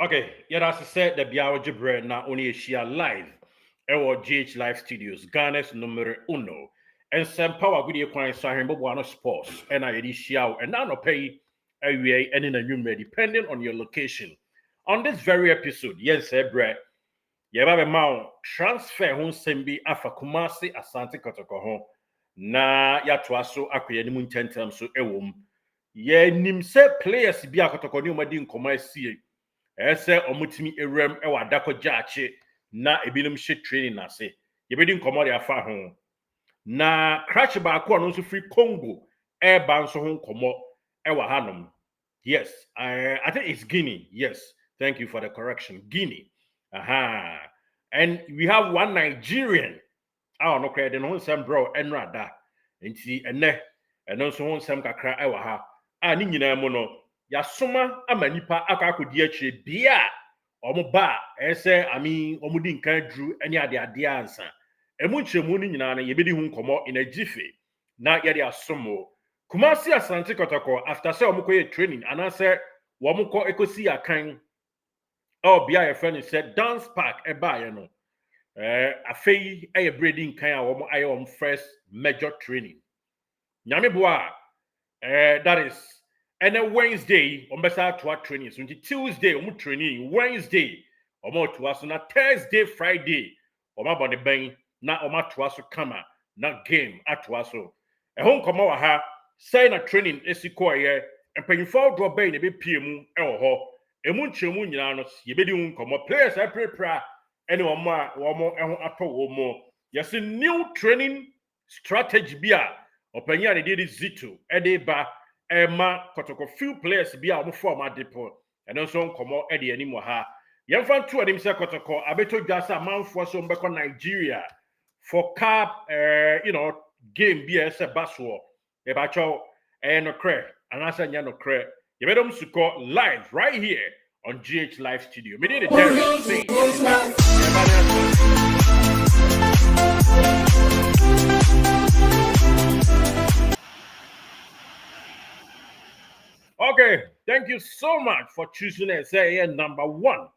Okay, yeah, as I said, the Biawa Jibre na only a share live. Our GH Live Studios, Ghana's numero uno. And some power video coin sign Bobuano Sports. And I did share and now no pay away and in a new depending on your location. On this very episode, yes, Brett. Yeah, Baba Mount transfer hon sembi afa Kumasi Asante Kotoko ho. Na ya twaso akoye ni mu ntentem so ewom. Ye nim se players bi akotoko ni omadi nkoma asie. Ese omutimi ewrem e wadako jaache na ebinom hye training ase. Ye bedi nkoma de afa ho. Na crash ba ko no so free Congo e ba nso ho nkoma e wa hanom. Yes, I think it's Guinea. Yes, thank you for the correction. Guinea. Aha. And we have one Nigerian. I don't know, credit no some bro and rada. And see, and also some kakra ewa ha. Ni nyina mo no. Ya soma amanipa akakodi achi bia. Omo ba ese omo di nkan dru ani ade ade ansa. Emu nchemu ni nyina na yebedi hu nkomo in a jiffy. Na yede asomo. Kumasi Asante Kotoko after say omo koye training and I say womo ko ekosi akan. Oh, bia your friend said dance park eba ye no. Afei a breeding kan a womo aye first major training. Nyame boa that is and then Wednesday on besa to training. So Tuesday omo training, Wednesday omo to us na Thursday, Friday omo bone ben na omo to us kama na game atwa so. E hon komo wa ha say na training esiko ye empanyfo do ben e be pie mu e wo ho. Emu nchemu nyina no yebedi hu nkomo players prepare any womo ehun ato womo. Yes, new training strategy bia opanya ne dey zito ede ba ema Kotoko few players bia omo form adepo eno so nkomo ede ani mo ha yemfa nto anim se Kotoko abeto dwasa manfo so mbeko Nigeria for cup game bia se baso e ba cho no cre anasa nya no cre yebedom suko live right here on GH Live Studio. Me did it Okay, thank you so much for choosing us here number one.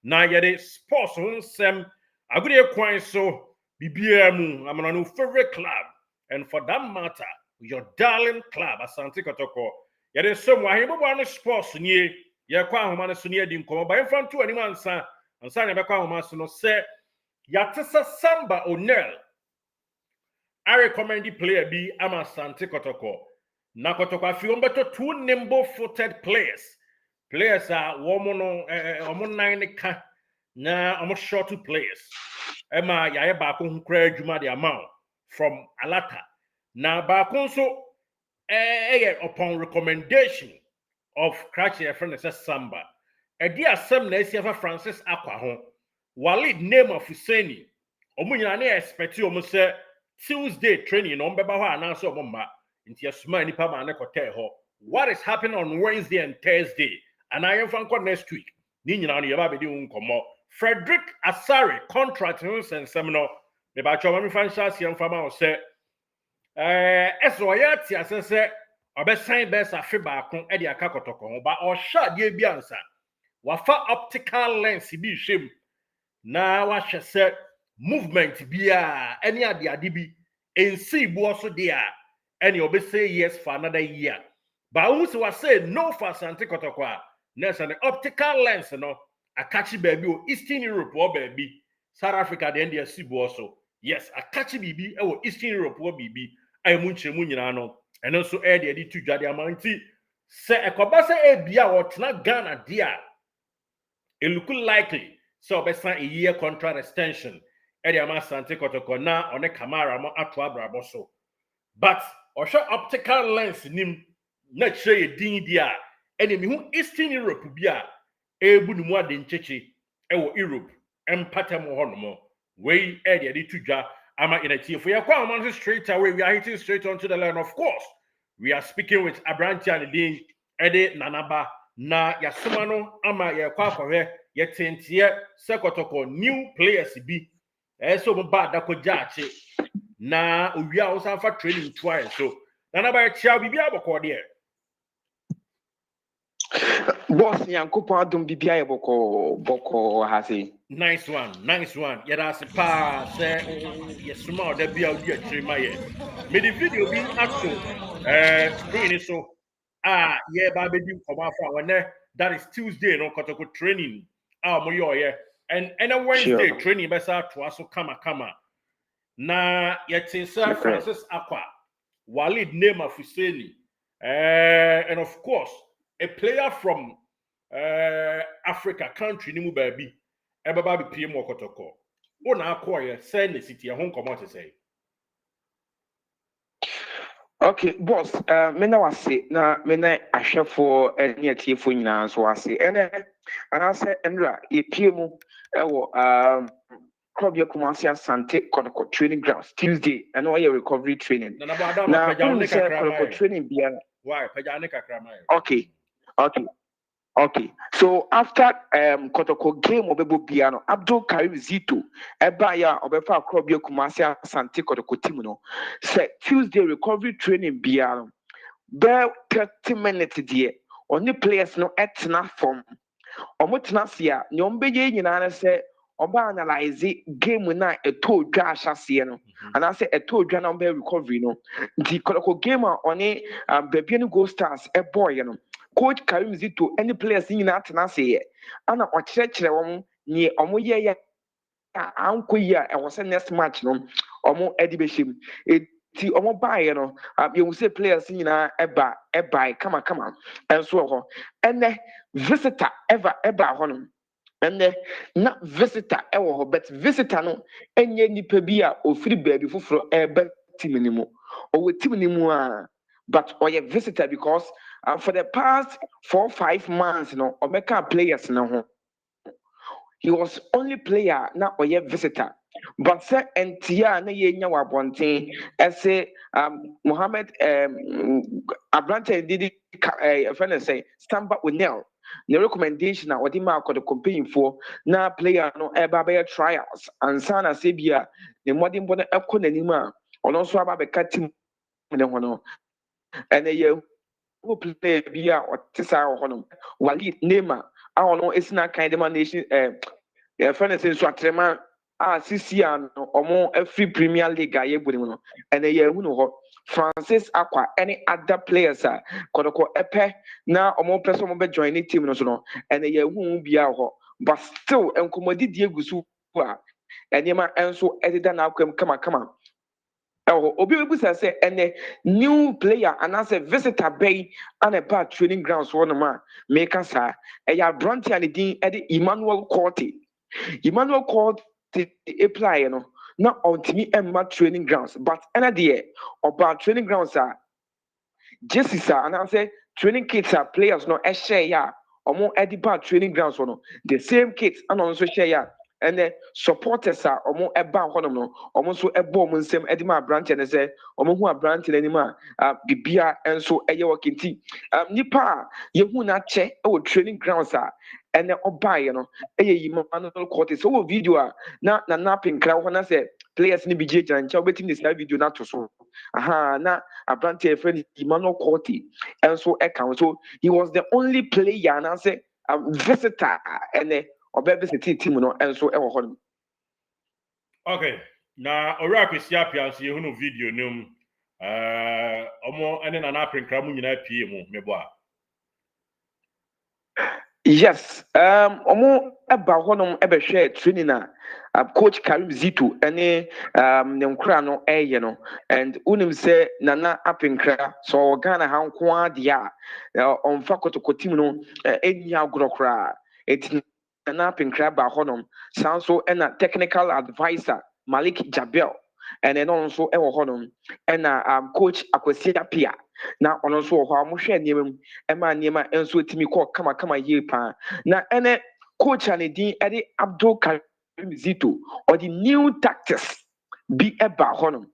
Now yet sports on sem agudi kwan so BBM I'm on favorite club and for that matter your darling club Asante Kotoko. Yet someone here on sports near ye kwa ahoma so ne adi nkomo ba yemfa nto ani ansa na be kwa ahoma so no se yatesa Samba O'Neil I recommend the player be ama Asante Kotoko na Kotoko afi ombeto two nimble-footed players are woman nine ka na almost short two players ema yaye ba ko hu kra adwuma de amount from Alata na ba ko so upon recommendation of Cratch your friend says Samba. A dear Sam Nasia Francis Aqua home. Walid name of Husseini. Omunyane expect you almost say Tuesday training on Baba and answer Mumba into your small nipama and ho. What is happening on Wednesday and Thursday? And I am from next week. Nina Yababi doing come Frederick Asari contract and seminar. The Bachomami franchise young farmer say Esoyati as I obesan best afi baako e de aka Kotoko ho ba ohwa de bi ansa wafa optical lens bi hwem na wahwe se movement bia any ade bi ensi bo so de a any obese yes for another year ba who say no for Asante Kotoko a na an optical lens no akachi baabi o Eastern Europe o baabi South Africa de India si bo so yes akachi bibi e wo Eastern Europe o bibi ayemu nchemu nyina no and also air the to Jadi Amanti say a cobasa a bia or not Ghana dear. It look likely so best a year contract extension. Eddie Asante Kotoko na on a camera mo atwa braboso. But or show optical lens nim not show a ding dia enemy who Eastern Europe bia a bunumwa din chechi ewo Europe empatamo honomo way Eddie to Ja. Ama in a team for your man straight away. We are hitting straight onto the line. Of course, we are speaking with Abranti and Dean Ede Nanaba na Yasumano Ama Yakwa for her yet Sekotoko new players be so bad that could judge na we are also for training twice. So Nanaba shall be able to there. Boss Yankopa don't be boko has he. Nice one. Yeah, that's a pa. Say, yes, small. There be out there, Chima. Me the video be ato screen so. Yeah, baby, come out from when that is Tuesday, no Kotoko training. Mo yo yeah. And a Wednesday Sure. training, besa to also kama. Na yet Sir Okay. Francis Aqua, Walid Nema Fuseni, and of course a player from Africa country nimu baby, Ebaba be PM Kotoko. Ona acquire send the city a home come out to say. Okay, boss. Me na wase na me na ahwefo ne atiefo nyinaa so wase. And I say Endra yepie mu ewo club ya Kumasi Asante Kotoko training grounds Tuesday and all your recovery training. Na badama Na peja when ne say kakra Kotoko mai. training biara. Why peja ne kakra mai? Okay. Okay. Okay, so after Kotoko game obebo biano Abdul Karim Zito ebaya obefa akrobia Kumasi Asante Kotoko team no say Tuesday recovery training biano be 30 minutes there only players no etna form omo tena se a ne ombeye nyina na say oba analyze game na eto dwa ahyase no ana say eto dwa na omba recovery no nti Kotoko game a one babia no Go Stars boy no coach Karim Zito any players nyina tena se ye ana okyerɛkyerɛ wɔn ne ɔmo yɛ anko yi a ɛwɔ sɛ next match no ɔmo ɛde bɛhyɛ mu eti ɔmo baayɛ no yɛhu sɛ players nyinaa ɛbae kamakama ɛnso wɔ hɔ ɛnɛ visitor ɛba hɔ no ɛnɛ na visitor ɛwɔ hɔ but visitor no ɛnyɛ nipa bi a ofiri baabi foforɔ ɛɛba team ne mu ɔwɔ team ne mu a but ɔyɛ visitor because for the past 4-5 months no ɔbɛka players no ho. He was only player na oye visitor. But say entia na ye nya wabonten ese Mohammed Abrante did a friend say stand back with Nell. The recommendation na odi ma the campaign for na player no eba be trials and sana sebia the modern bona ekọ nanim a ono so aba be ka team ne ho no. And ye who play bi a otisa ho no Walid Nema a ono esina kind of nation yɛfrɛ no sɛ nso atrɛma a sisi a no ɔmo afiri Premier League a yɛbɔ ne mu no ɛnɛ yɛhu no hɔ Francis Akwa any other players a Kotoko ɛpɛ na ɔmo pɛ sɛ ɔmo bɛ join ne team no so no ɛnɛ yɛhu mu biara hɔ but still nkɔmmɔdidi egu so a nneɛma nso ɛdeda n'akwam kamakama ɛwɔ obi ebusa sɛ ɛnɛ new player anaasɛ visitor bɛyi ana ɛba training grounds hɔ nom a meka saa ɛyɛ aberante a ne din ɛde Emmanuel Korte. Emmanuel called the apply, you know, not on me and my training grounds, but another about training grounds are Jesse, and I say training kits are players no share ya or more edible training grounds no the same kits and also share ya. And the supporters are almost about one no almost so a bomb same edima branch and say almost who are branch anymore bibia and so a working team nipa you who not check our training grounds are and buy you know a manual court so video na napping crowd when I say players ni bj and chow betting this video not to so aha na a branch friend Emmanuel Corti and so account so he was the only player and I say a visitor and ɔbɛbɛsɛti team no nso wɔ hɔ no. Okay, na ɔwura akwesi apia nso yɛhu no video no mu ɔmo ɛne nana aprenkra mu nyinaa pie mu mebɔ a. Yes, ɔmo ɛba hɔnom ɛbɛhwɛ training a coach Karim Zito ɛne ne nkora no ɛyɛ no and wonim sɛ nana aprenkra sɛ ɔwɔ Ghana ha nko ara deɛ a ɔmfa Kotoko team no ɛnni agorɔ koraa eti nana aprenkra ba hɔnom saa nso ɛna technical adviser Malik Jabel ɛna ɛno nso ɛwɔ hɔnom ɛna coach Akwesi Apia na ɔno nso wɔ hɔ a wɔhwɛ nneɛma mu ɛma nneɛma nso tumi kɔ kamakama yie paa na ɛnɛ coach a ne din ɛde Abdul Karim Zito ɔde new tactics bi ɛba hɔnom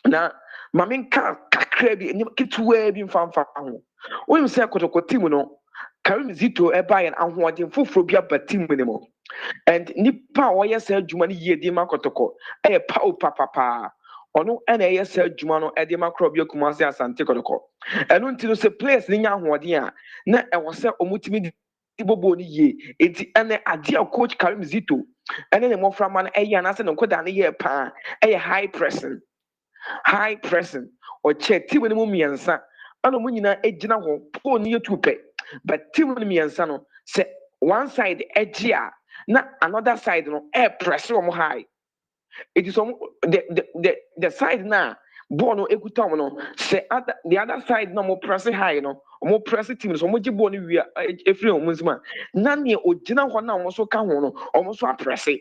na maame nka kakra bi nneɛma ketewa bi mfamfa ho wɔn sɛ Kotoko team no Karim Zito ɛba yɛn ahoɔden foforɔ bi aba team ne mu and nipa a wɔyɛ saa adwuma no yie de ma Kotoko ɛyɛ pawo papapaa ɔno ɛna ɛyɛ sɛ adwuma no ɛde ma korɔ bi Kumasi Asante Kotoko ɛno nti no sɛ players ne nya ahoɔden a na ɛwɔ sɛ ɔmutumi de bɔbɔ no yie enti ɛnɛ adeɛ a coach Karim Zito ɛne ne mmɔframma no ɛyɛ anaasɛ ne nkɔda no yɛ paa ɛyɛ high pressing ɔkyɛ team no mu mmiɛnsa ɛna ɔmo nyinaa egyina hɔ pole no yɛ tu pɛ but team no mmiɛnsa no sɛ one side ɛgye a na another side no press ɔmo high it is the side na ball no ekuta ɔmo no sɛ the other side na ɔmo press high no ɔmo press team no so ɔmo gye ball no wia efiri ɔmo nsam a na nea ogyina hɔ na ɔmo so ka ho no ɔmo so apresse.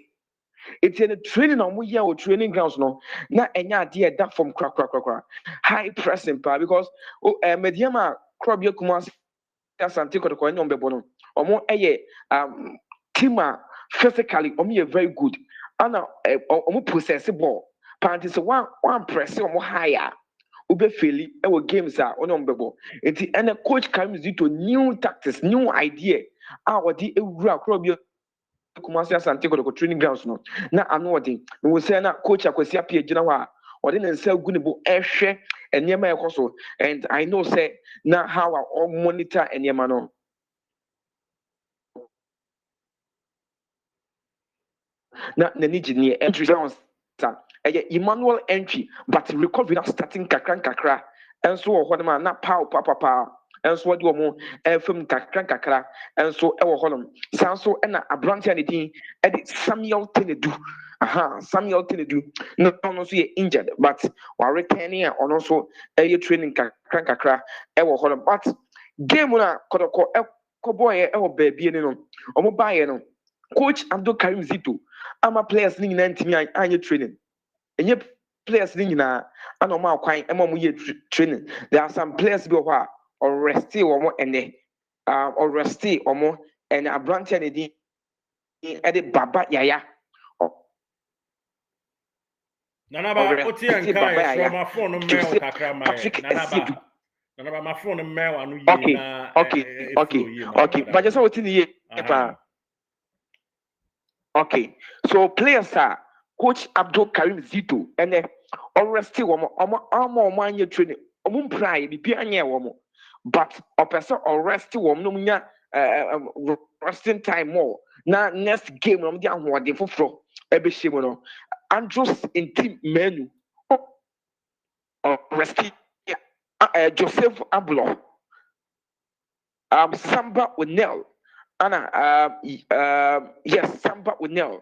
It's in the training on we or training grounds no. Na enya dear that from crack. High pressing pa because Medeama Krobia Kumasi Asante Kotoko no bebono. Omo team physically omo very good. Ana omo possess ball. Panty so one press omo higher. Ube feli ewo games ono mbebo. Enti ene coach Karim Zito new tactics, new idea. Wadi ewura Krobia Kumasi Asante Kotoko training grounds no na ano ɔden na wo sɛ na coach Akwasi Apia gyina hɔ a ɔde ne nsa gu ne bo ɛhwɛ nneɛma ɛkɔ so and I know say na how I monitor nneɛma no na n'ani gye ne entry grounds ɛyɛ Emmanuel entry but recovery na starting kakra ɛnso wɔ hɔ nom a na pow paa ɛnso wɔde wɔn ɛfam kakra ɛnso ɛwɔ hɔ nom saa nso ɛna aberante a ne din ɛde Samuel Tenedu na ɔno nso yɛ injured but wɔaretɛne a ɔno nso ɛyɛ training kakra ɛwɔ hɔ nom but game na Kotoko ɛkɔbɔɔyɛ ɛwɔ baabi ne no wɔn baayɛ no coach Abdul Karim Zito ama players ne nyinaa ntumi anyɛ training ɛnyɛ players ne nyinaa ana wɔn akwan ɛma wɔn yɛ training there are some players bi wɔ hɔ a ɔresti wɔn ɛnɛ ɔresti wɔn ɛnɛ aberanteɛ ne din ɛde Baba Yaya. Nanaba, oti anka from my phone mail kakra my Nanaba my phone mail anu yi na okay but just what in the okay so players are coach Abdul Karim Zito ɛnɛ ɔresti wɔn ɔmo anyɛ training ɔmo mpirae bibi anyɛ wɔn but ɔpɛ already wɔn no nya resting time more na next game no de ahoɔden foforɔ ɛbɛhyɛ mu no Andrews in team menu resting Joseph Ablo Samba Unel Anna yes Samba Unel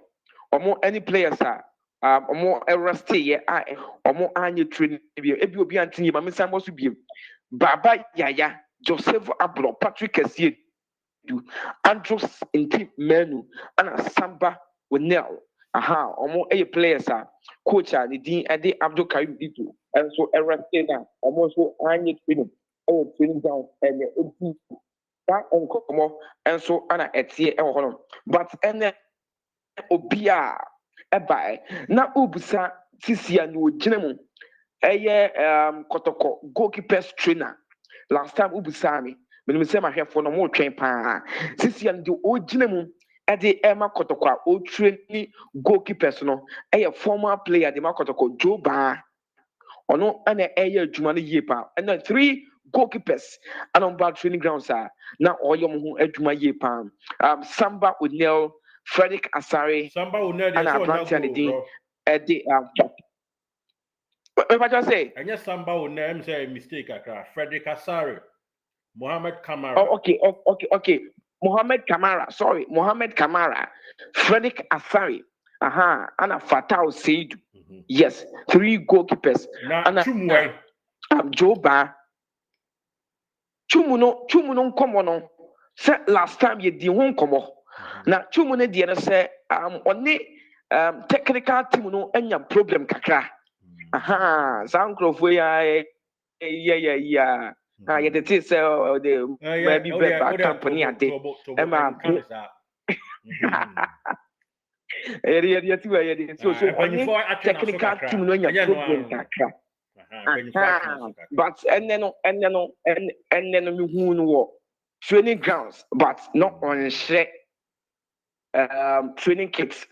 ɔmo any players are ɔmo resting yɛ ɔmo anyɛ training bi ebi obi antini ma me Samba so bi Baba Yaya, Joseph Ablo, Patrick Essien, Andrews in team menu, and Samba Winel. Omo a players are coach the Dean Ade Abdul Karim Zito, and so Erastina, almost so I training, training down and that on Kokomo, and so Anna Etie Eholom. But and then Obia Ebai, na Ubusa Tisia no Genemu. Kotoko goalkeeper's trainer last time ubusami me say my hwefo no mo twɛn paa sisi and the original ɛde ɛma Kotoko o train goalkeepers no former player de ma Kotoko Joe Ba ɔno ɛna ɛyɛ adwuma no yie paa ɛna 3 goalkeepers and on bad training grounds na ɔyɛ mo ho adwuma yie paa Samba Unel Frederick Asare Samba Unel and Abrante din ɛde if I just say, and yes, Samba will name say mistake. Frederick Asare, Mohammed Kamara. Oh, okay. Mohammed Kamara, Frederick Asare, Anna Fatal Seid. Yes, 3 goalkeepers. Now, Joe Ba. Chumuno komono. Say last time you di hon komo. Na chumuno di na say oni technical team no enya problem kakra. Sankrofo ya you the tea sell the maybe better company at the Emma area to where you so technical team no nya problem kakra but and then you who training grounds but not on share training kits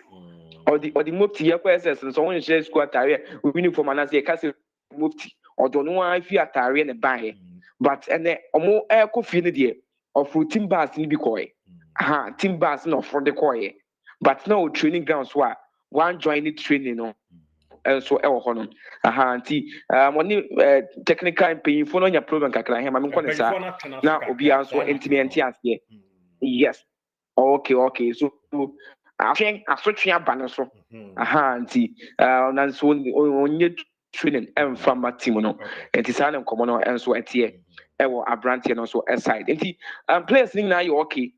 or the mufti ya SS so when share school attire uniform and as a case mufti or don't know if you attire and buy but and omo air fee ni there of team bars ni bi koy team bars no for the koy but now training grounds one join the training no so e wo ho no anti money technical paying for no nya problem kakra he ma me nkɔ sa na obi anso intimate ase yes okay so asotwe aba no so anti na so onye training emfa ma team no enti sa na nkomo no enso etie e wo abrante no so aside enti players ning na you okay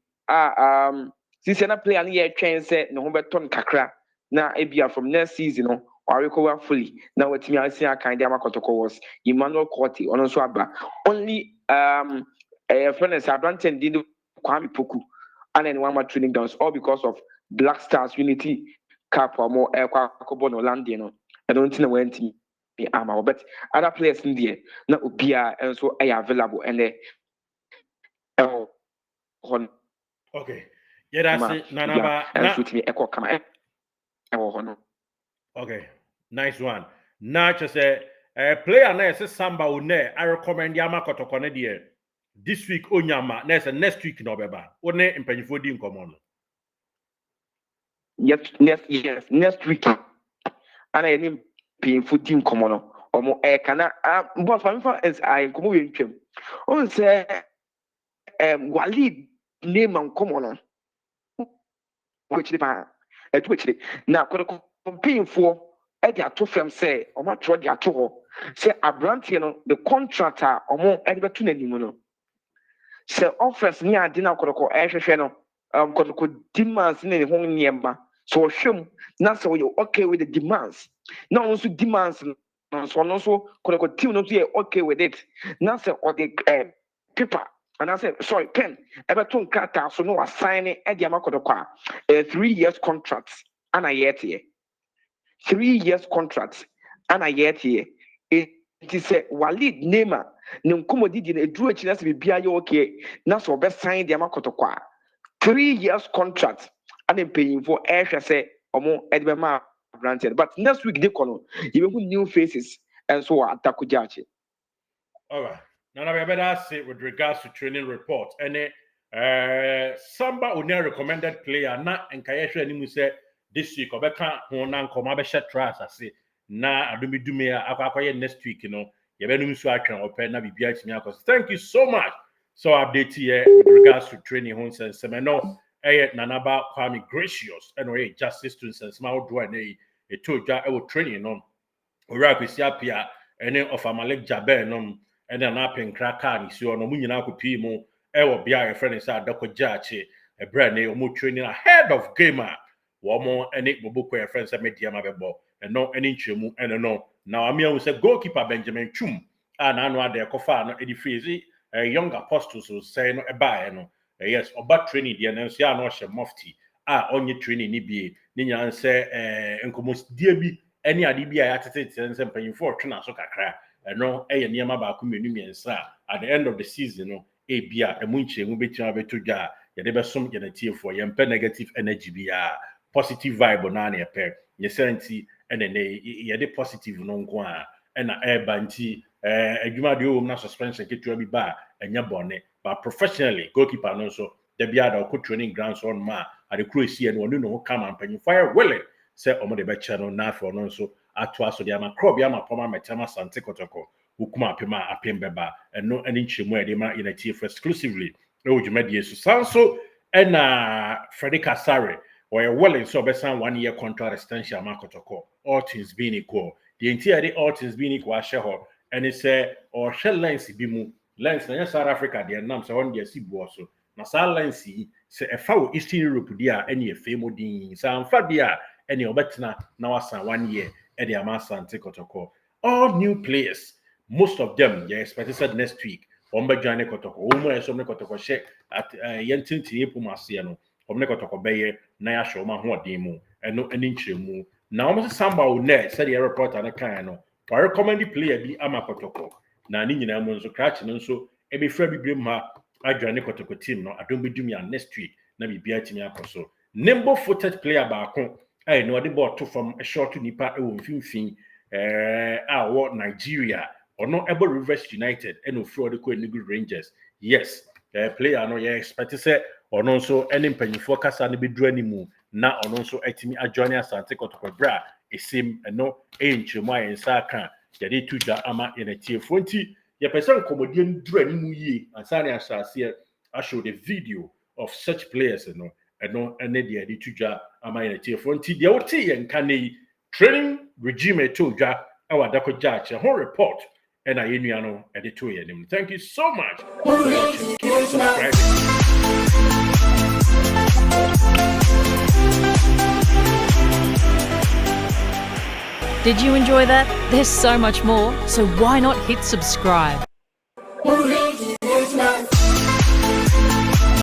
since na player no ye twen se ne ho beton kakra na ebia from next season no or recover fully now what me I see a kind of Kotoko was Emmanuel Korti on also aba only a friend is Abranten did Kwame Poku and then one more training downs all because of Black Stars Unity Cup or more air Kobono Landino. I don't think I went to be armor but other players in there not Ubia and so I available and okay yeah that's it Nanaba and suit me echo come okay nice one now just say player na say samba one I recommend Yama Kotoko ne there this week onyama next week no beba one impanyifo di nkomo no yes next week and I need painful team come on omo kana but for is I come we ntwam on say Walid name and come on which the now painful e dey ato fam say o ma tro dey ato ho say abrantie no the contractor omo e dey beto nanim no say offers ni ade na kodoko e hwehwe no kodoko demands ni ho niemba so hwem na say you okay with the demands now also demands so no so kodoko team no so okay with it now say or the paper and I said sorry pen e beto nkata so no assign e dey amakodoko a 3 years contract and a year 3 years contract and a year here. It is a Walid Nema, Nkomodidi, a drew a chance to be okay. Now, so best sign the Amakotokwa. 3 years contract and then paying for air, say, or more Edmama granted. But next week, they call you new faces and so on. Takujachi. All right. Now, I better say with regards to training report, and Samba Unia recommended player, not and Kayesha and say this week, or better, Honan Komabesha Trust, I say, na Adumi Dumea, Akwaye next week, you know, Yabenum Swatch or Pen Nabi because thank you so much. So, update here with regards to training homes and Semeno, Nanaba Kwame Gracious, and justice to Small Dwane, a told ya, I will training on Urapisia, and then of Amalek Jaber, and then up in Krakani, so no Munina could pee mo, ever be a friend inside Doko Jachi, a brand new training ahead of gamer. One more and it will book where friends have made Yamabebo, and no any chimu, and no. Now I'm here with a goalkeeper Benjamin Chum, and I know they're Kofano, Eddie Freezy, a young apostles who say no a buy, no, yes, or but training the Annoncia no Mufti, on your training, Nibi, Nina and say, Encomus Dearby, any idea at it, and paying for Trina Sokakra. No, nearma back sir. At the end of the season, no, bia, a munche, mubetia betuja, yadebesum yanatia for yampe negative energy bia, positive vibe on any pair, yesanti, and then yade positive non qua, and a air banti, a jumadio na suspension get to be bar, and yabone, but professionally, goalkeeper no so, the biada or training grounds on ma, at the crew see and one no come and penny fire well, say omo de bechano na for no so. Atwa so de amakro ama poma metama sante kotoko ukuma apema apembeba eno eni nchemu e de ma in a TF exclusively e ojumadi so sanso ena Frederick Asare or a well in so besan 1 year contract extension amakotoko all things being equal the entire all things being equal sheho and it say or shell lens bi mu lens na South Africa de nam so on de sibu so na sa lens yi se e fa Eastern Europe dia eni e femo din sa amfa dia eni obetna na wasan 1 year Eddie Amasante Kotoko. All new players, most of them, they expected next week. Omba Jane Kotoko, Omo Somne Kotoko shake at Yentin Pumaciano, Omne Kotoko Baye, Naya Shoma Demo, and no an inch mu. Now, Mr. Samba Une said the report on a kind. I recommend the player be Amakotoko. Now, Nina Monzo Cratch and so, Ebi Freddy Brimha, I join the Kotoko team. No, I don't be doing next week. Nabi Biatini Akoso. nimble-footed player baako a no ɔde ball to from a short nipa ɛwɔ mfimfini a wɔ Nigeria ɔno ɛbɔ Rivers United ɛna ofiri ɔde kɔ Enugu Rangers. Yes, player no yɛ expect sɛ ɔno nso ɛne mpanyinfoɔ kasa no bɛduru animu na ɔno nso ɛtumi adjoine Asante Kotoko bra esim ɛno ɛyɛ nkyerɛmu a yɛn nsa aka yɛde tu dwa ama yɛn atiefoɔ nti yɛpɛ sɛ nkɔmmɔdeɛ no duru animu yie ansa ne ahyɛaseɛ show the video of such players no ɛno ɛne deɛ yɛde tu dwa ama yɛn atiefoɔ nti deɛ wote yɛn nka ne yi training regime ɛto dwa ɛwɔ adakɔgya akyerɛ ho report ɛna yɛn nua no ɛde to yɛn anim. Thank you so much for watching. Keep subscribing. Did you enjoy that? There's so much more, so why not hit subscribe?